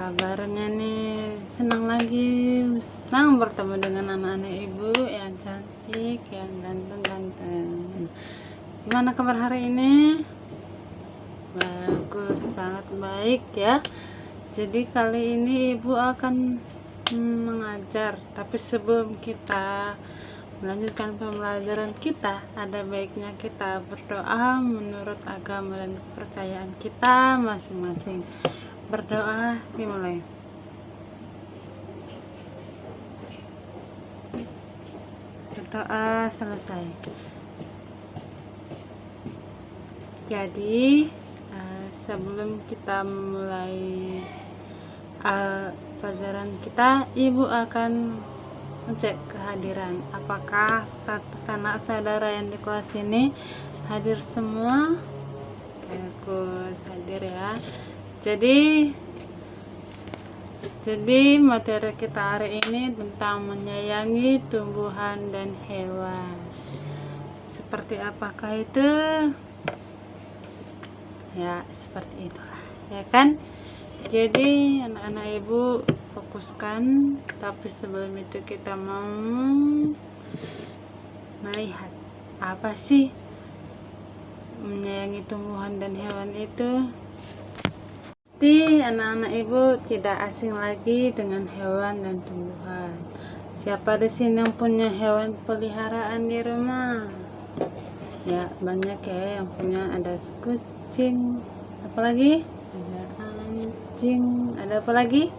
kabarnya nih? Senang lagi, senang bertemu dengan anak-anak ibu yang cantik, yang ganteng-ganteng. Gimana kabar hari ini? Bagus, sangat baik ya. Jadi kali ini ibu akan mengajar, tapi sebelum kita melanjutkan pembelajaran kita, ada baiknya kita berdoa menurut agama dan kepercayaan kita masing-masing. Berdoa dimulai. Berdoa selesai. Jadi sebelum kita mulai pelajaran kita, ibu akan ngecek kehadiran. Apakah satu sanak saudara yang di kelas ini hadir semua? Bagus, hadir ya. Jadi materi kita hari ini tentang menyayangi tumbuhan dan hewan. Seperti apakah itu? Ya, seperti itulah, ya kan? Jadi anak-anak ibu fokuskan, tapi sebelum itu kita mau melihat apa sih menyayangi tumbuhan dan hewan itu. Pasti anak-anak ibu tidak asing lagi dengan hewan dan tumbuhan. Siapa di sini yang punya hewan peliharaan di rumah? Ya, banyak ya yang punya. Ada kucing, apalagi ada anjing, ada apa lagi?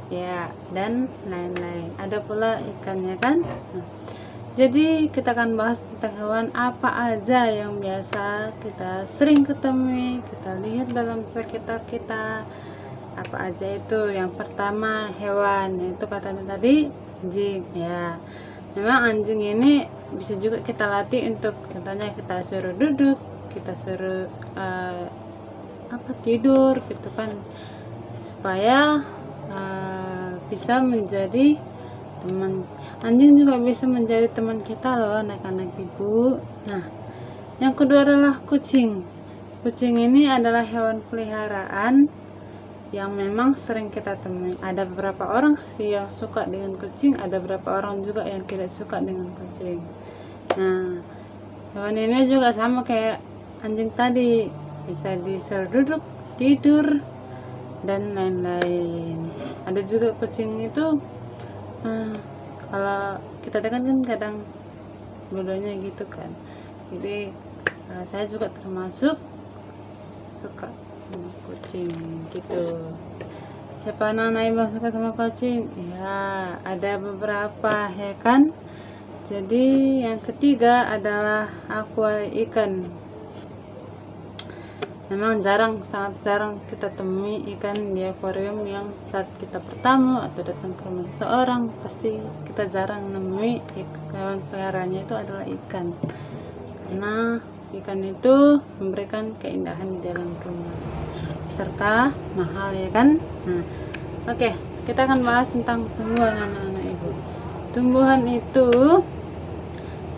Ya, dan lain-lain. Ada pula ikannya kan? Jadi kita akan bahas tentang hewan apa aja yang biasa kita sering ketemui, kita lihat dalam sekitar kita. Apa aja itu? Yang pertama hewan, itu katanya tadi anjing ya. Memang anjing ini bisa juga kita latih untuk contohnya kita suruh duduk, kita suruh tidur gitu kan, supaya bisa menjadi teman. Anjing juga bisa menjadi teman kita loh anak-anak ibu. Nah, yang kedua adalah kucing. Kucing ini adalah hewan peliharaan yang memang sering kita temui. Ada beberapa orang sih yang suka dengan kucing, ada beberapa orang juga yang tidak suka dengan kucing. Nah, hewan ini juga sama kayak anjing tadi, bisa disuruh duduk, tidur, dan lain-lain. Ada juga kucing itu kalau kita tekan kan kadang bulunya gitu kan. Jadi saya juga termasuk suka sama kucing gitu. Siapa anak-anak yang suka sama kucing? Ya, ada beberapa ya kan. Jadi yang ketiga adalah aqua ikan. Memang sangat jarang kita temui ikan di akuarium yang saat kita bertamu atau datang ke rumah seseorang, pasti kita jarang nemui hewan peliharaannya itu adalah ikan. Karena ikan itu memberikan keindahan di dalam rumah, serta mahal ya kan. Nah, oke, kita akan bahas tentang tumbuhan anak-anak ibu. Tumbuhan itu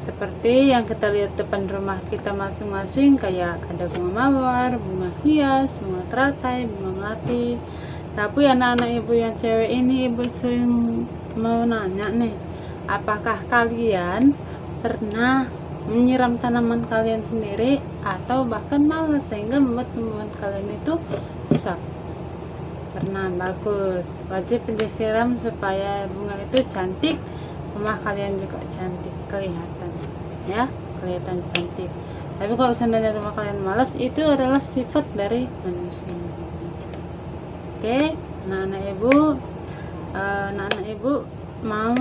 seperti yang kita lihat depan rumah kita masing-masing, kayak ada bunga mawar, bunga hias, bunga teratai, bunga melati. Tapi anak-anak ibu yang cewek ini, ibu sering mau nanya nih, apakah kalian pernah menyiram tanaman kalian sendiri atau bahkan malas sehingga membuat tumbuhan kalian itu rusak? Pernah? Bagus. Wajib disiram supaya bunga itu cantik, rumah kalian juga cantik kelihatan ya, kelihatan cantik. Tapi kalau seandainya rumah kalian malas, itu adalah sifat dari manusia. Oke, anak-anak ibu mau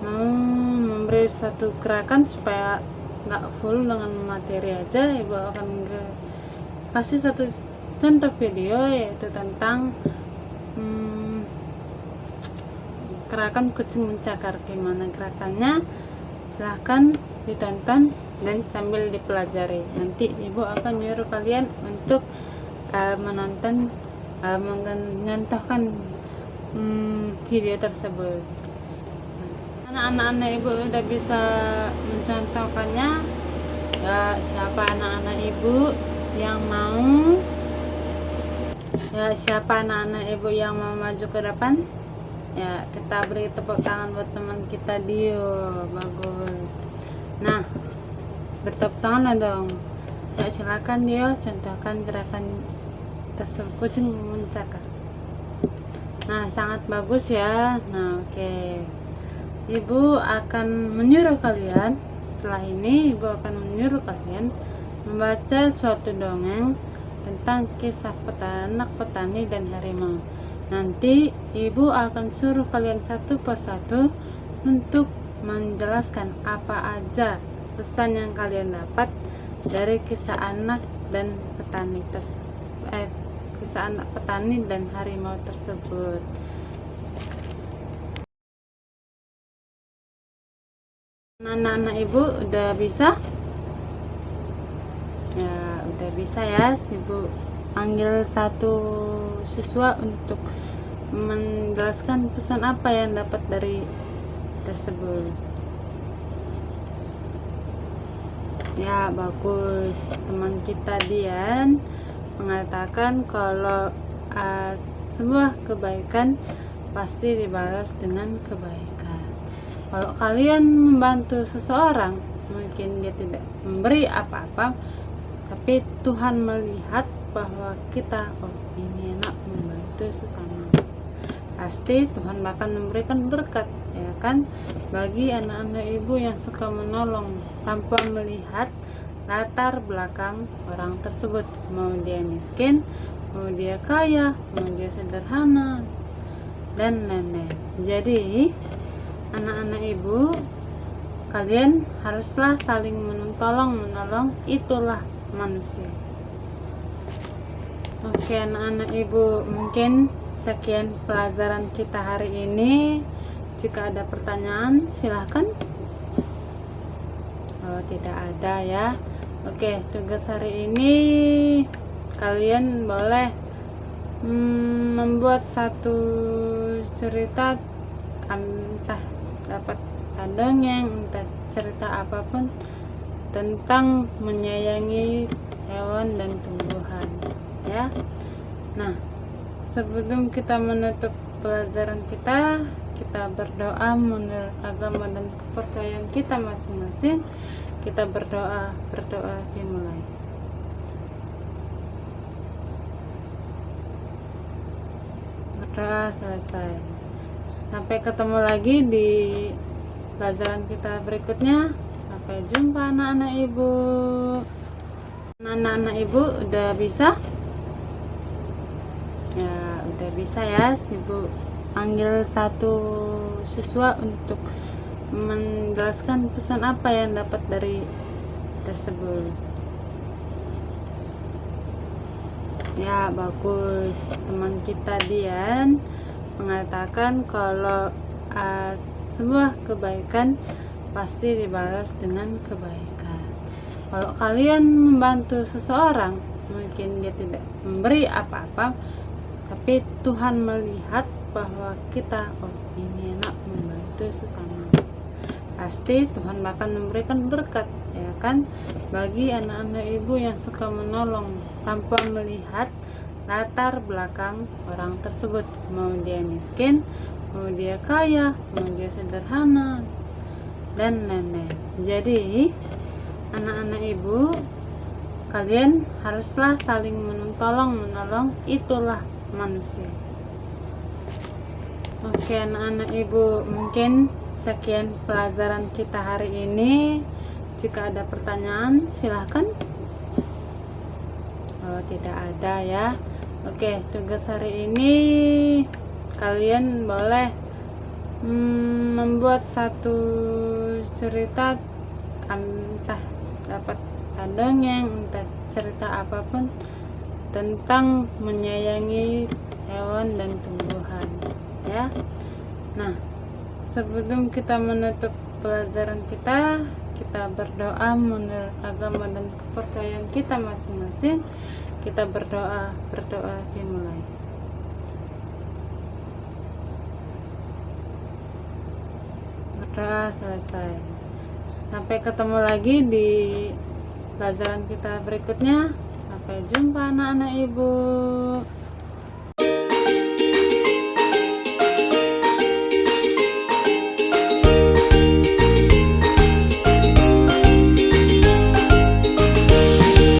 mau memberi satu gerakan supaya nggak full dengan materi aja. Ibu akan kasih satu contoh video, yaitu tentang gerakan kucing mencakar. Gimana gerakannya? Silahkan ditonton dan sambil dipelajari. Nanti ibu akan nyuruh kalian untuk menonton, mencontohkan video tersebut. Anak-anak ibu udah bisa mencontohkannya ya. Siapa anak-anak ibu yang mau Ya, siapa anak-anak ibu yang mau maju ke depan? Ya, kita beri tepuk tangan buat teman kita Dio. Bagus. Nah, bertepuk tangan dong. Ya, silakan Dio, contohkan gerakan tersebut. Kucing mencakar. Nah, sangat bagus ya. Nah, oke. Ibu akan menyuruh kalian, setelah ini ibu akan menyuruh kalian membaca suatu dongeng tentang kisah peternak, petani, dan harimau. Nanti ibu akan suruh kalian satu persatu untuk menjelaskan apa aja pesan yang kalian dapat dari kisah anak dan petani kisah anak petani dan harimau tersebut. Anak-anak ibu udah bisa? Ya, udah bisa ya. Ibu panggil satu siswa untuk menjelaskan pesan apa yang dapat dari tersebut. Ya, bagus. Teman kita Dian mengatakan kalau sebuah kebaikan pasti dibalas dengan kebaikan. Kalau kalian membantu seseorang, mungkin dia tidak memberi apa-apa, tapi Tuhan melihat bahwa kita, oh ini enak membantu sesama, pasti Tuhan akan memberikan berkat, ya kan, bagi anak-anak ibu yang suka menolong tanpa melihat latar belakang orang tersebut, mau dia miskin, mau dia kaya, mau dia sederhana, dan lain-lain. Jadi anak-anak ibu, kalian haruslah saling menolong, itulah manusia. Oke anak-anak ibu, mungkin sekian pelajaran kita hari ini. Jika ada pertanyaan silahkan. Oh, tidak ada ya. Oke, tugas hari ini kalian boleh membuat satu cerita, entah dapat dongeng, entah cerita apapun tentang menyayangi hewan dan tumbuhan ya. Nah, sebelum kita menutup pelajaran kita berdoa menurut agama dan kepercayaan kita masing-masing. Kita berdoa dimulai. Berdoa selesai. Sampai ketemu lagi di pelajaran kita berikutnya. Sampai jumpa anak-anak ibu. Anak-anak ibu udah bisa? Ya, udah bisa ya. Ibu panggil satu siswa untuk menjelaskan pesan apa yang dapat dari tersebut. Ya, bagus. Teman kita Dian mengatakan kalau sebuah kebaikan pasti dibalas dengan kebaikan. Kalau kalian membantu seseorang, mungkin dia tidak memberi apa-apa, tapi Tuhan melihat bahwa kita, oh ini enak membantu sesama, pasti Tuhan akan memberikan berkat, ya kan, bagi anak-anak ibu yang suka menolong tanpa melihat latar belakang orang tersebut, mau dia miskin, mau dia kaya, mau dia sederhana, dan lain-lain. Jadi anak-anak ibu, kalian haruslah saling menolong, itulah manusia. Oke anak-anak ibu, mungkin sekian pelajaran kita hari ini. Jika ada pertanyaan silahkan. Oh, tidak ada ya. Oke, tugas hari ini kalian boleh membuat satu cerita, entah dapat dongeng, entah cerita apapun tentang menyayangi hewan dan tumbuhan ya. Nah, sebelum kita menutup pelajaran kita berdoa menurut agama dan kepercayaan kita masing-masing. Kita berdoa dimulai. Berdoa selesai. Sampai ketemu lagi di pelajaran kita berikutnya. Sampai jumpa anak-anak ibu.